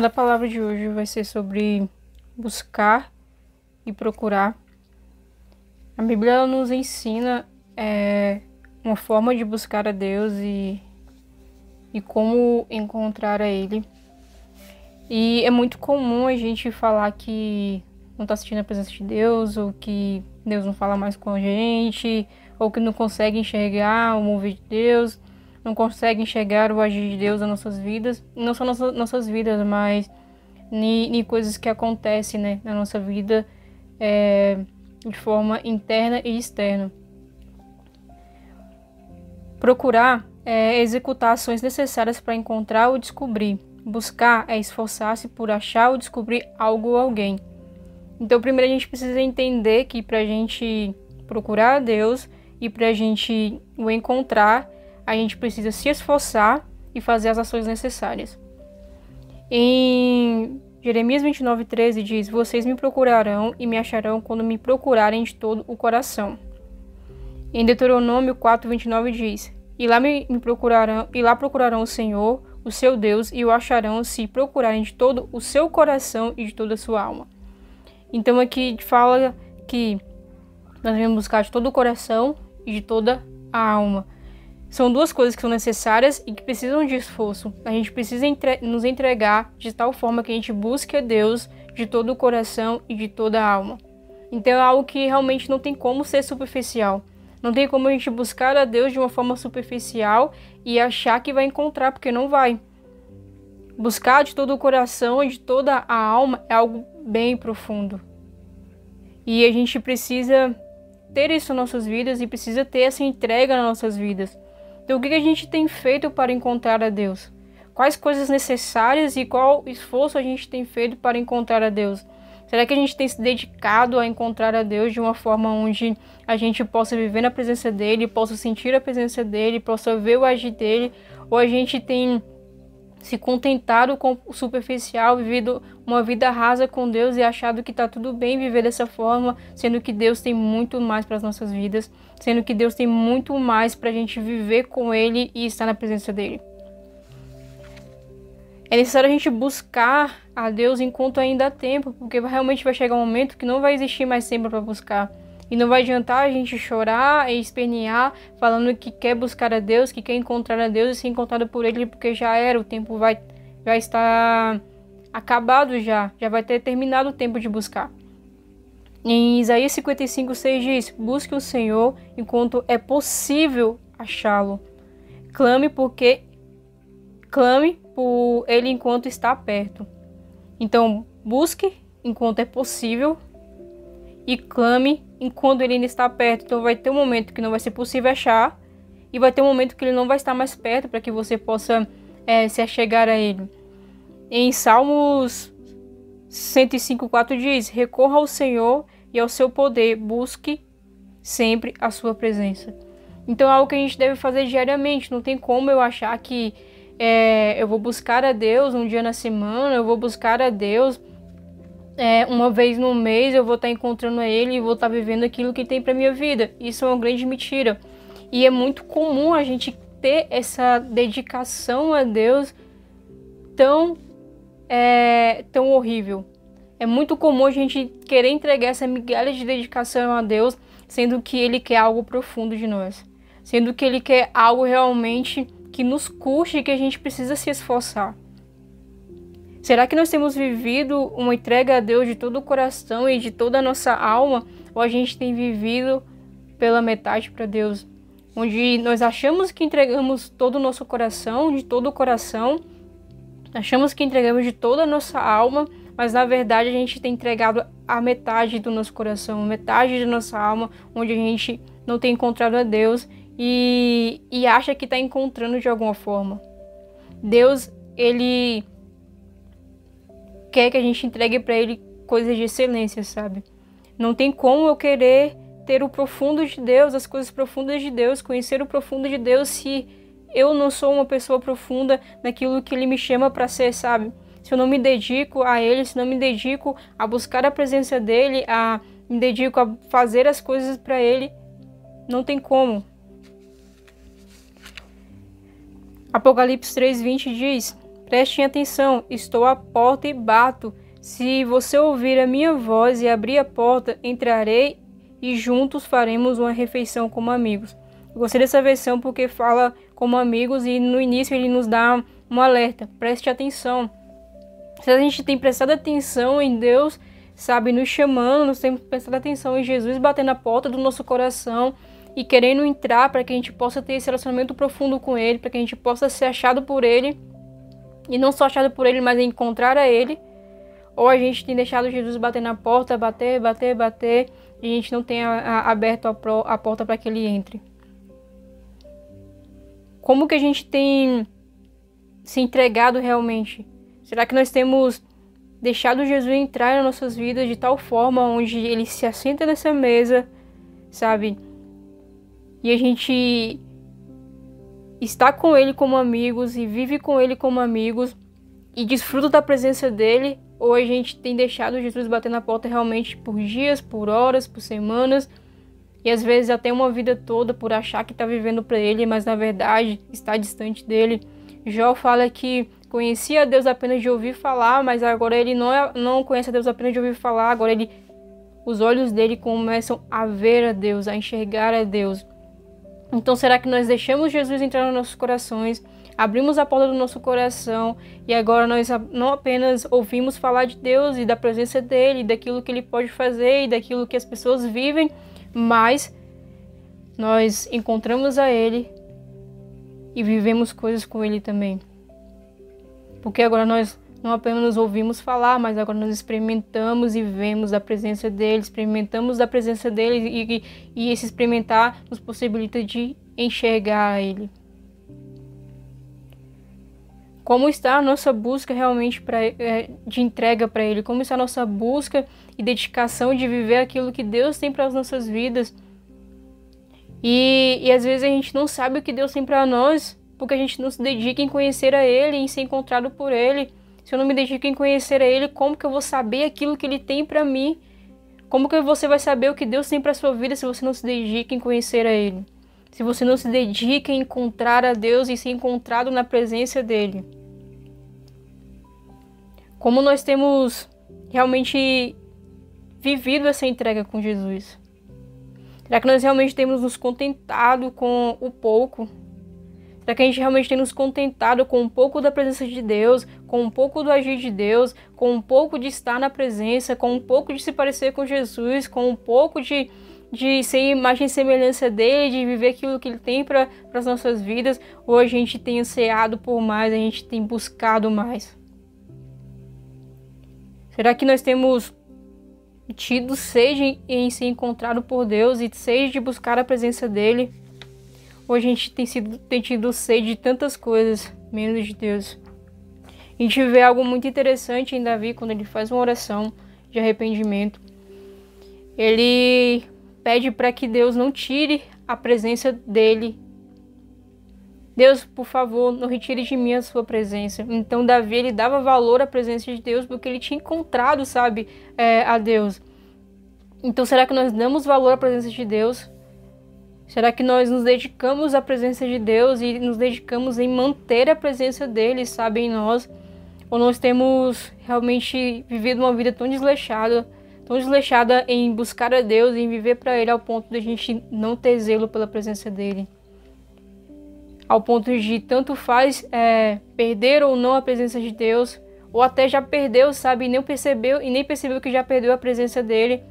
tema da palavra de hoje vai ser sobre buscar e procurar. A Bíblia ela nos ensina uma forma de buscar a Deus e como encontrar a Ele. E é muito comum a gente falar que não está sentindo a presença de Deus, ou que Deus não fala mais com a gente, ou que não consegue enxergar o mover de Deus, não consegue enxergar o agir de Deus nas nossas vidas. Não só nas nossas vidas, mas em coisas que acontecem, né, na nossa vida de forma interna e externa. Procurar é executar ações necessárias para encontrar ou descobrir. Buscar é esforçar-se por achar ou descobrir algo ou alguém. Então, primeiro a gente precisa entender que para a gente procurar a Deus e para a gente o encontrar, a gente precisa se esforçar e fazer as ações necessárias. Em Jeremias 29:13 diz: "Vocês me procurarão e me acharão quando me procurarem de todo o coração." Em Deuteronômio 4:29 diz: "E lá procurarão o Senhor, o seu Deus, e o acharão se procurarem de todo o seu coração e de toda a sua alma." Então aqui fala que nós devemos buscar de todo o coração e de toda a alma. São duas coisas que são necessárias e que precisam de esforço. A gente precisa nos entregar de tal forma que a gente busque a Deus de todo o coração e de toda a alma. Então é algo que realmente não tem como ser superficial. Não tem como a gente buscar a Deus de uma forma superficial e achar que vai encontrar, porque não vai. Buscar de todo o coração e de toda a alma é algo bem profundo. E a gente precisa ter isso nas nossas vidas e precisa ter essa entrega nas nossas vidas. Então, o que a gente tem feito para encontrar a Deus? Quais coisas necessárias e qual esforço a gente tem feito para encontrar a Deus? Será que a gente tem se dedicado a encontrar a Deus de uma forma onde a gente possa viver na presença dEle, possa sentir a presença dEle, possa ver o agir dEle? Ou a gente tem se contentado com o superficial, vivido uma vida rasa com Deus e achado que está tudo bem viver dessa forma, sendo que Deus tem muito mais para as nossas vidas, sendo que Deus tem muito mais para a gente viver com Ele e estar na presença dEle? É necessário a gente buscar a Deus enquanto ainda há tempo, porque realmente vai chegar um momento que não vai existir mais tempo para buscar. E não vai adiantar a gente chorar e espernear, falando que quer buscar a Deus, que quer encontrar a Deus e ser encontrado por Ele, porque já era, o tempo vai estar acabado já vai ter terminado o tempo de buscar. Em Isaías 55:6 diz: "Busque o Senhor enquanto é possível achá-lo. Clame por Ele enquanto está perto." Então, busque enquanto é possível e clame enquanto Ele ainda está perto. Então vai ter um momento que não vai ser possível achar e vai ter um momento que Ele não vai estar mais perto para que você possa se achegar a Ele. Em Salmos 105:4 diz: "Recorra ao Senhor e ao seu poder, busque sempre a sua presença." Então é algo que a gente deve fazer diariamente. Não tem como eu achar que eu vou buscar a Deus um dia na semana, eu vou buscar a Deus uma vez no mês, eu vou estar encontrando a Ele e vou estar vivendo aquilo que tem para minha vida. Isso é uma grande mentira. E é muito comum a gente ter essa dedicação a Deus tão horrível. É muito comum a gente querer entregar essa migalha de dedicação a Deus, sendo que Ele quer algo profundo de nós. Sendo que Ele quer algo realmente que nos custe e que a gente precisa se esforçar. Será que nós temos vivido uma entrega a Deus de todo o coração e de toda a nossa alma? Ou a gente tem vivido pela metade para Deus? Onde nós achamos que entregamos todo o nosso coração, de todo o coração, achamos que entregamos de toda a nossa alma, mas na verdade a gente tem entregado a metade do nosso coração, metade da nossa alma, onde a gente não tem encontrado a Deus e acha que está encontrando de alguma forma. Deus, Ele quer que a gente entregue para Ele coisas de excelência, sabe? Não tem como eu querer ter o profundo de Deus, as coisas profundas de Deus, conhecer o profundo de Deus, se eu não sou uma pessoa profunda naquilo que Ele me chama para ser, sabe? Se eu não me dedico a Ele, se não me dedico a buscar a presença dEle, me dedico a fazer as coisas para Ele, não tem como. Apocalipse 3:20 diz: Prestem atenção, estou à porta e bato. Se você ouvir a minha voz e abrir a porta, entrarei e juntos faremos uma refeição como amigos. Eu gostei dessa versão porque fala como amigos e no início ele nos dá um alerta. Preste atenção. Se a gente tem prestado atenção em Deus, sabe, nos chamando, nós temos prestado atenção em Jesus batendo na porta do nosso coração e querendo entrar para que a gente possa ter esse relacionamento profundo com Ele, para que a gente possa ser achado por Ele, e não só achado por Ele, mas encontrar a Ele, ou a gente tem deixado Jesus bater na porta, bater, e a gente não tem aberto a porta para que Ele entre. Como que a gente tem se entregado realmente? Será que nós temos deixado Jesus entrar nas nossas vidas de tal forma onde Ele se assenta nessa mesa, sabe? E a gente está com Ele como amigos e vive com Ele como amigos e desfruta da presença dEle? Ou a gente tem deixado Jesus bater na porta realmente por dias, por horas, por semanas e às vezes até uma vida toda por achar que está vivendo para Ele, mas na verdade está distante dEle? Jó fala que conhecia a Deus apenas de ouvir falar, mas agora ele não conhece a Deus apenas de ouvir falar, agora os olhos dele começam a ver a Deus, a enxergar a Deus. Então será que nós deixamos Jesus entrar nos nossos corações, abrimos a porta do nosso coração e agora nós não apenas ouvimos falar de Deus e da presença dele, daquilo que ele pode fazer e daquilo que as pessoas vivem, mas nós encontramos a ele e vivemos coisas com ele também? Porque agora nós não apenas ouvimos falar, mas agora nós experimentamos e vemos a presença dele, experimentamos a presença dele e esse experimentar nos possibilita de enxergar ele. Como está a nossa busca realmente de entrega para ele? Como está a nossa busca e dedicação de viver aquilo que Deus tem para as nossas vidas? E às vezes a gente não sabe o que Deus tem para nós, porque a gente não se dedica em conhecer a Ele, em ser encontrado por Ele. Se eu não me dedico em conhecer a Ele, como que eu vou saber aquilo que Ele tem para mim? Como que você vai saber o que Deus tem para sua vida se você não se dedica em conhecer a Ele? Se você não se dedica em encontrar a Deus e ser encontrado na presença dEle? Como nós temos realmente vivido essa entrega com Jesus? Será que nós realmente temos nos contentado com o pouco? Será que a gente realmente tem nos contentado com um pouco da presença de Deus, com um pouco do agir de Deus, com um pouco de estar na presença, com um pouco de se parecer com Jesus, com um pouco de ser imagem e semelhança dele, de viver aquilo que ele tem para as nossas vidas? Ou a gente tem ansiado por mais, a gente tem buscado mais? Será que nós temos tido sede em ser encontrado por Deus e sede de buscar a presença dele? Ou a gente tem tido sede de tantas coisas, menos de Deus? A gente vê algo muito interessante em Davi quando ele faz uma oração de arrependimento. Ele pede para que Deus não tire a presença dele. Deus, por favor, não retire de mim a sua presença. Então Davi, ele dava valor à presença de Deus porque ele tinha encontrado, sabe, a Deus. Então será que nós damos valor à presença de Deus? Será que nós nos dedicamos à presença de Deus e nos dedicamos em manter a presença dele, sabe, em nós? Ou nós temos realmente vivido uma vida tão desleixada em buscar a Deus e em viver para Ele ao ponto de a gente não ter zelo pela presença dele? Ao ponto de tanto faz perder ou não a presença de Deus, ou até já perdeu, sabe, e nem percebeu que já perdeu a presença dele.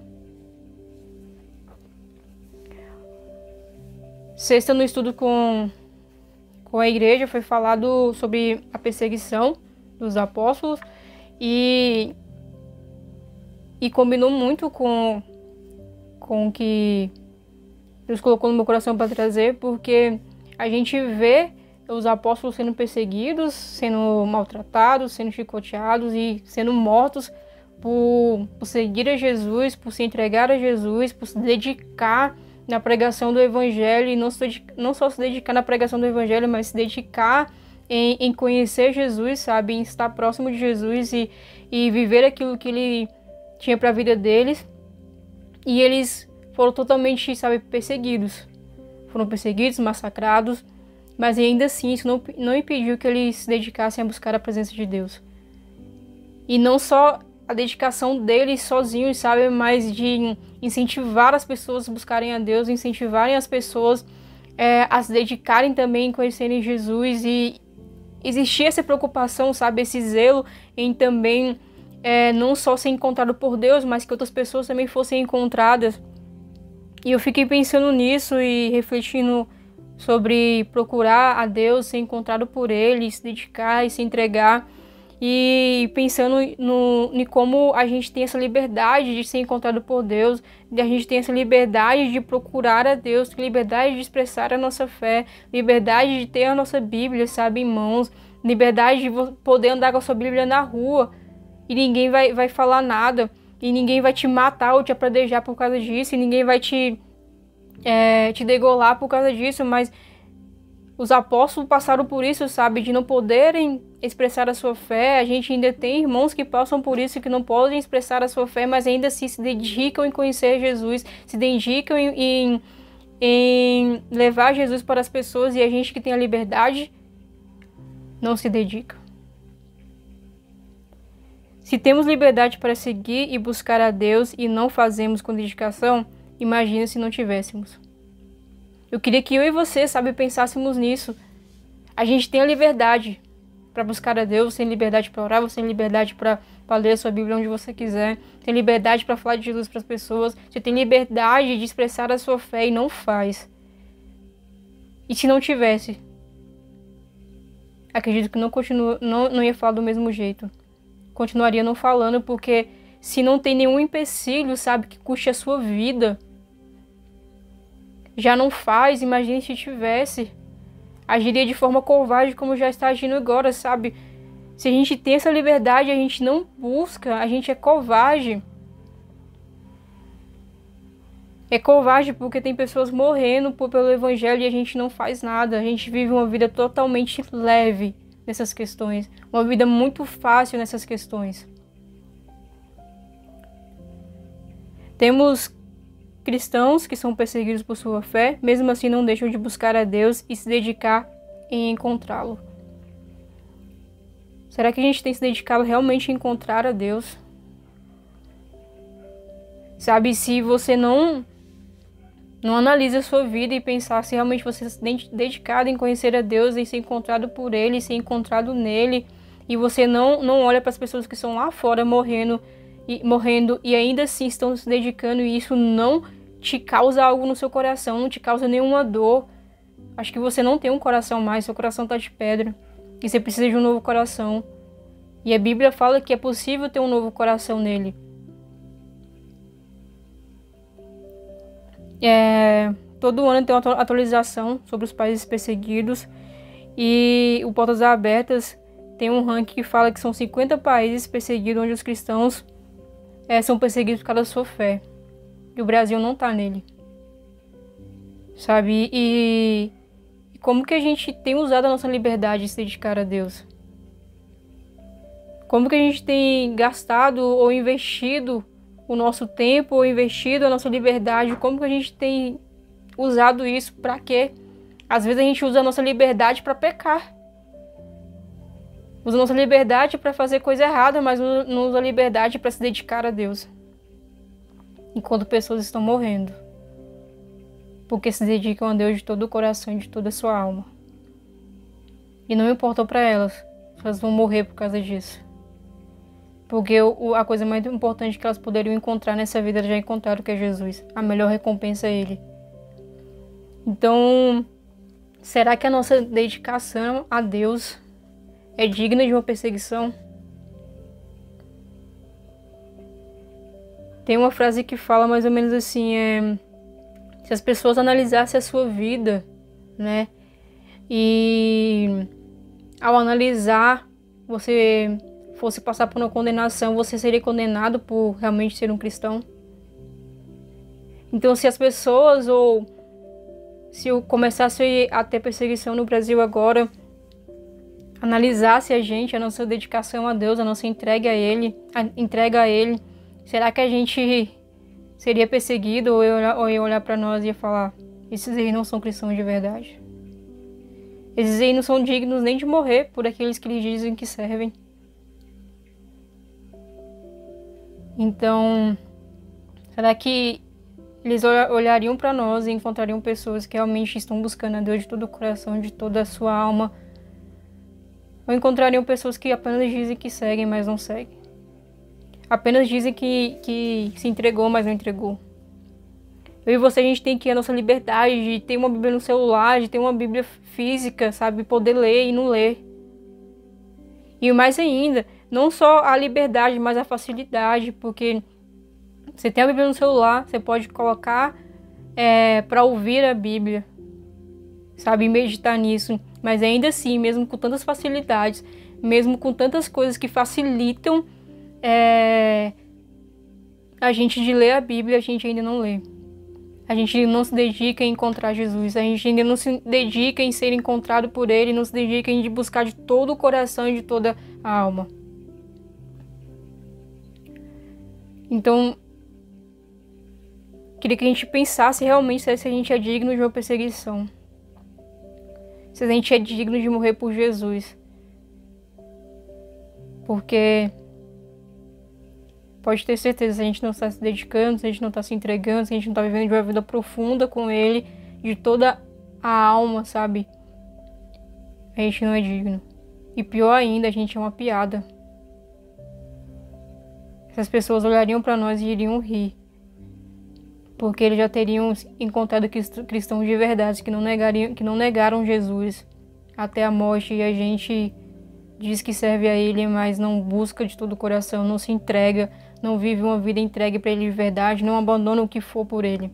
Sexta, no estudo com a igreja, foi falado sobre a perseguição dos apóstolos e combinou muito com o que Deus colocou no meu coração para trazer, porque a gente vê os apóstolos sendo perseguidos, sendo maltratados, sendo chicoteados e sendo mortos por seguir a Jesus, por se entregar a Jesus, por se dedicar na pregação do Evangelho, e não só se dedicar na pregação do Evangelho, mas se dedicar em conhecer Jesus, sabe, em estar próximo de Jesus e viver aquilo que Ele tinha para a vida deles. E eles foram totalmente, sabe, perseguidos. Foram perseguidos, massacrados, mas ainda assim isso não impediu que eles se dedicassem a buscar a presença de Deus. E não só a dedicação deles sozinhos, sabe, mas de incentivar as pessoas a buscarem a Deus, incentivarem as pessoas a se dedicarem também em conhecerem Jesus, e existia essa preocupação, sabe, esse zelo em também não só ser encontrado por Deus, mas que outras pessoas também fossem encontradas. E eu fiquei pensando nisso e refletindo sobre procurar a Deus, ser encontrado por Ele, se dedicar e se entregar. E pensando em como a gente tem essa liberdade de ser encontrado por Deus, a gente tem essa liberdade de procurar a Deus, liberdade de expressar a nossa fé, liberdade de ter a nossa Bíblia, sabe, em mãos, liberdade de poder andar com a sua Bíblia na rua e ninguém vai falar nada, e ninguém vai te matar ou te apradejar por causa disso, e ninguém vai te degolar por causa disso, mas os apóstolos passaram por isso, sabe, de não poderem expressar a sua fé. A gente ainda tem irmãos que passam por isso, que não podem expressar a sua fé, mas ainda assim se dedicam em conhecer Jesus, se dedicam em levar Jesus para as pessoas, e a gente que tem a liberdade não se dedica. Se temos liberdade para seguir e buscar a Deus e não fazemos com dedicação, imagina se não tivéssemos. Eu queria que eu e você, sabe, pensássemos nisso. A gente tem a liberdade para buscar a Deus, você tem liberdade para orar, você tem liberdade para ler a sua Bíblia onde você quiser, tem liberdade para falar de Jesus para as pessoas, você tem liberdade de expressar a sua fé e não faz. E se não tivesse, acredito que não ia falar do mesmo jeito. Continuaria não falando, porque se não tem nenhum empecilho, sabe, que custe a sua vida, já não faz. Imagine se tivesse. Agiria de forma covarde como já está agindo agora, sabe? Se a gente tem essa liberdade, a gente não busca, a gente é covarde. É covarde porque tem pessoas morrendo pelo evangelho e a gente não faz nada. A gente vive uma vida totalmente leve nessas questões, uma vida muito fácil nessas questões. Temos cristãos que são perseguidos por sua fé, mesmo assim não deixam de buscar a Deus e se dedicar em encontrá-lo. Será que a gente tem se dedicado realmente a encontrar a Deus? Sabe, se você não analisa a sua vida e pensar se realmente você está dedicado em conhecer a Deus e ser encontrado por Ele, ser encontrado nele, e você não olha para as pessoas que estão lá fora morrendo e ainda assim estão se dedicando, e isso não te causa algo no seu coração, não te causa nenhuma dor, acho que você não tem um coração mais, seu coração está de pedra e você precisa de um novo coração. E a Bíblia fala que é possível ter um novo coração nele. Todo ano tem uma atualização sobre os países perseguidos, e o Portas Abertas tem um ranking que fala que são 50 países perseguidos onde os cristãos são perseguidos por causa da sua fé. E o Brasil não tá nele. Sabe? E como que a gente tem usado a nossa liberdade de se dedicar a Deus? Como que a gente tem gastado ou investido o nosso tempo, ou investido a nossa liberdade? Como que a gente tem usado isso para quê? Às vezes a gente usa a nossa liberdade para pecar. Usa a nossa liberdade para fazer coisa errada, mas não usa a liberdade para se dedicar a Deus. Enquanto pessoas estão morrendo, porque se dedicam a Deus de todo o coração e de toda a sua alma. E não importou para elas se elas vão morrer por causa disso. Porque a coisa mais importante que elas poderiam encontrar nessa vida, elas já encontraram, que é Jesus. A melhor recompensa é Ele. Então, será que a nossa dedicação a Deus é digna de uma perseguição? Tem uma frase que fala mais ou menos assim, se as pessoas analisassem a sua vida, né, e ao analisar você fosse passar por uma condenação, você seria condenado por realmente ser um cristão? Então, se as pessoas, ou se eu começasse a ter perseguição no Brasil agora, analisasse a nossa dedicação a Deus, a nossa entrega a Ele, será que a gente seria perseguido, ou ia olhar para nós e ia falar, esses aí não são cristãos de verdade? Esses aí não são dignos nem de morrer por aqueles que eles dizem que servem. Então, será que eles olhariam para nós e encontrariam pessoas que realmente estão buscando a Deus de todo o coração, de toda a sua alma? Ou encontrariam pessoas que apenas dizem que seguem, mas não seguem? Apenas dizem que se entregou, mas não entregou. Eu e você, a gente tem que ter a nossa liberdade de ter uma Bíblia no celular, de ter uma Bíblia física, sabe? Poder ler e não ler. E mais ainda, não só a liberdade, mas a facilidade, porque você tem a Bíblia no celular, você pode colocar para ouvir a Bíblia, sabe? E meditar nisso. Mas ainda assim, mesmo com tantas facilidades, mesmo com tantas coisas que facilitam a gente de ler a Bíblia, a gente ainda não lê. A gente não se dedica em encontrar Jesus, a gente ainda não se dedica em ser encontrado por Ele, não se dedica em buscar de todo o coração e de toda a alma. Então, queria que a gente pensasse realmente se a gente é digno de uma perseguição. Se a gente é digno de morrer por Jesus. Porque pode ter certeza, se a gente não está se dedicando, se a gente não está se entregando, se a gente não está vivendo de uma vida profunda com Ele, de toda a alma, sabe? A gente não é digno. E pior ainda, a gente é uma piada. Essas pessoas olhariam para nós e iriam rir. Porque eles já teriam encontrado cristãos de verdade que não negaram Jesus até a morte. E a gente diz que serve a Ele, mas não busca de todo o coração, não se entrega, não vive uma vida entregue para Ele de verdade, não abandona o que for por Ele.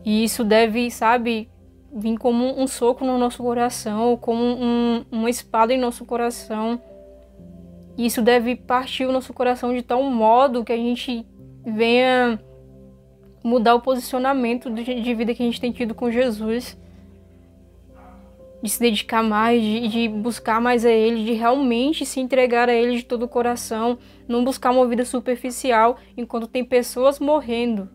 E isso deve, sabe, vir como um soco no nosso coração, como uma espada em nosso coração. E isso deve partir o nosso coração de tal modo que a gente venha mudar o posicionamento de vida que a gente tem tido com Jesus. De se dedicar mais, de buscar mais a Ele, de realmente se entregar a Ele de todo o coração, não buscar uma vida superficial enquanto tem pessoas morrendo.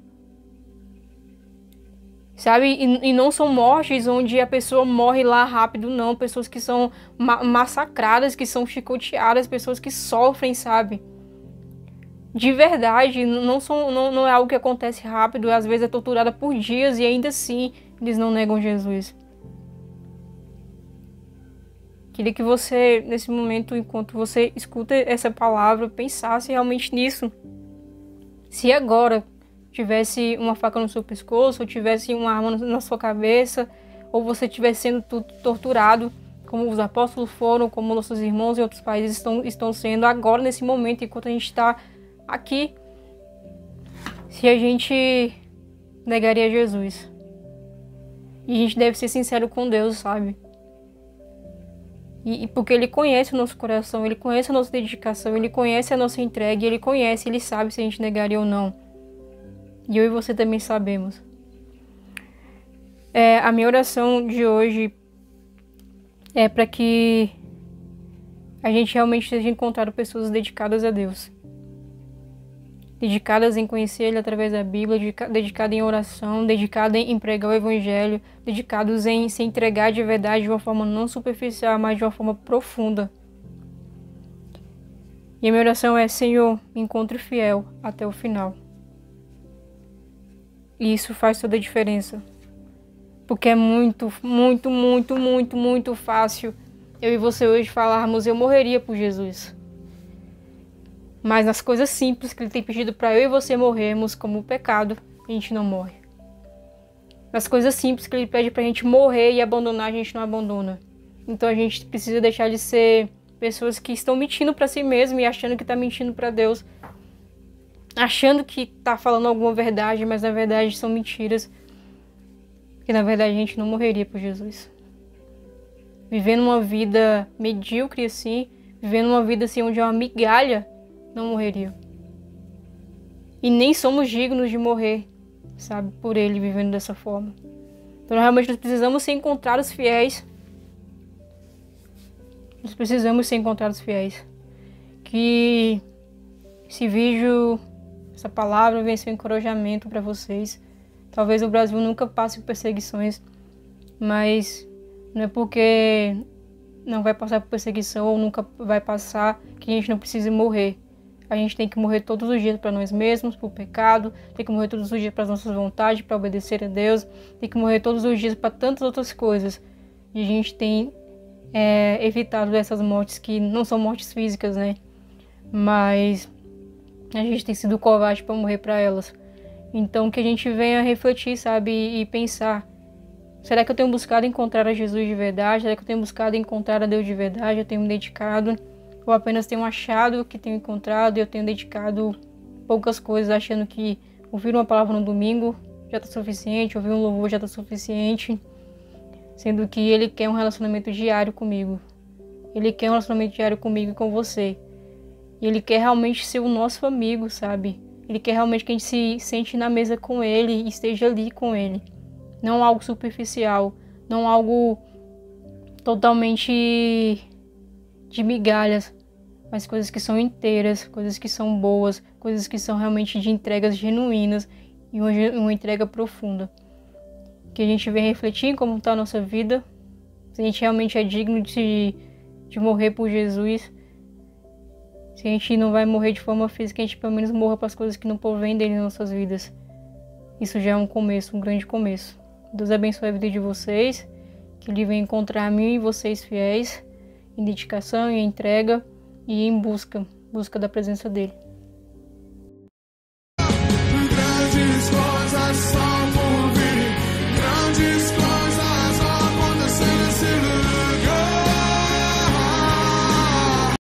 Sabe? E não são mortes onde a pessoa morre lá rápido, não. Pessoas que são massacradas, que são chicoteadas, pessoas que sofrem, sabe? De verdade, não é algo que acontece rápido, às vezes é torturada por dias e ainda assim eles não negam Jesus. Queria que você, nesse momento, enquanto você escuta essa palavra, pensasse realmente nisso. Se agora tivesse uma faca no seu pescoço, ou tivesse uma arma na sua cabeça, ou você estivesse sendo torturado, como os apóstolos foram, como nossos irmãos em outros países estão sendo agora, nesse momento, enquanto a gente está aqui, se a gente negaria Jesus. E a gente deve ser sincero com Deus, sabe? E porque Ele conhece o nosso coração, Ele conhece a nossa dedicação, Ele conhece a nossa entrega, Ele sabe se a gente negaria ou não. E eu e você também sabemos. A minha oração de hoje é para que a gente realmente seja encontrado pessoas dedicadas a Deus. Dedicadas em conhecer Ele através da Bíblia, dedicadas em oração, dedicadas em pregar o Evangelho, dedicados em se entregar de verdade de uma forma não superficial, mas de uma forma profunda. E a minha oração é: Senhor, me encontre fiel até o final. E isso faz toda a diferença. Porque é muito, muito, muito, muito, muito fácil eu e você hoje falarmos: eu morreria por Jesus. Mas nas coisas simples que Ele tem pedido para eu e você morrermos, como o pecado, a gente não morre. Nas coisas simples que Ele pede para a gente morrer e abandonar, a gente não abandona. Então a gente precisa deixar de ser pessoas que estão mentindo para si mesmo e achando que está mentindo para Deus. Achando que está falando alguma verdade, mas na verdade são mentiras. Porque na verdade a gente não morreria por Jesus. Vivendo uma vida medíocre assim, vivendo uma vida assim onde é uma migalha, não morreria. E nem somos dignos de morrer, sabe, por Ele vivendo dessa forma. Então realmente nós precisamos ser encontrados fiéis. Nós precisamos ser encontrados fiéis. Que esse vídeo, essa palavra venha ser um encorajamento para vocês. Talvez o Brasil nunca passe por perseguições, mas não é porque não vai passar por perseguição ou nunca vai passar que a gente não precisa morrer. A gente tem que morrer todos os dias para nós mesmos, para o pecado, tem que morrer todos os dias para as nossas vontades, para obedecer a Deus, tem que morrer todos os dias para tantas outras coisas. E a gente tem evitado essas mortes que não são mortes físicas, né? Mas a gente tem sido covarde para morrer para elas. Então que a gente venha refletir, sabe, e pensar: será que eu tenho buscado encontrar a Jesus de verdade? Será que eu tenho buscado encontrar a Deus de verdade? Eu tenho me dedicado? Ou apenas tenho achado que tenho encontrado e eu tenho dedicado poucas coisas, achando que ouvir uma palavra no domingo já está suficiente, ouvir um louvor já está suficiente, sendo que Ele quer um relacionamento diário comigo. Ele quer um relacionamento diário comigo e com você. E Ele quer realmente ser o nosso amigo, sabe? Ele quer realmente que a gente se sente na mesa com Ele e esteja ali com Ele. Não algo superficial, não algo totalmente de migalhas, mas coisas que são inteiras, coisas que são boas, coisas que são realmente de entregas genuínas e uma entrega profunda. Que a gente venha refletir em como está a nossa vida, se a gente realmente é digno de morrer por Jesus. Se a gente não vai morrer de forma física, a gente pelo menos morra para as coisas que não provém dele em nossas vidas. Isso já é um começo, um grande começo. Deus abençoe a vida de vocês, que Ele venha encontrar a mim e vocês fiéis, em dedicação e entrega e em busca da presença dele.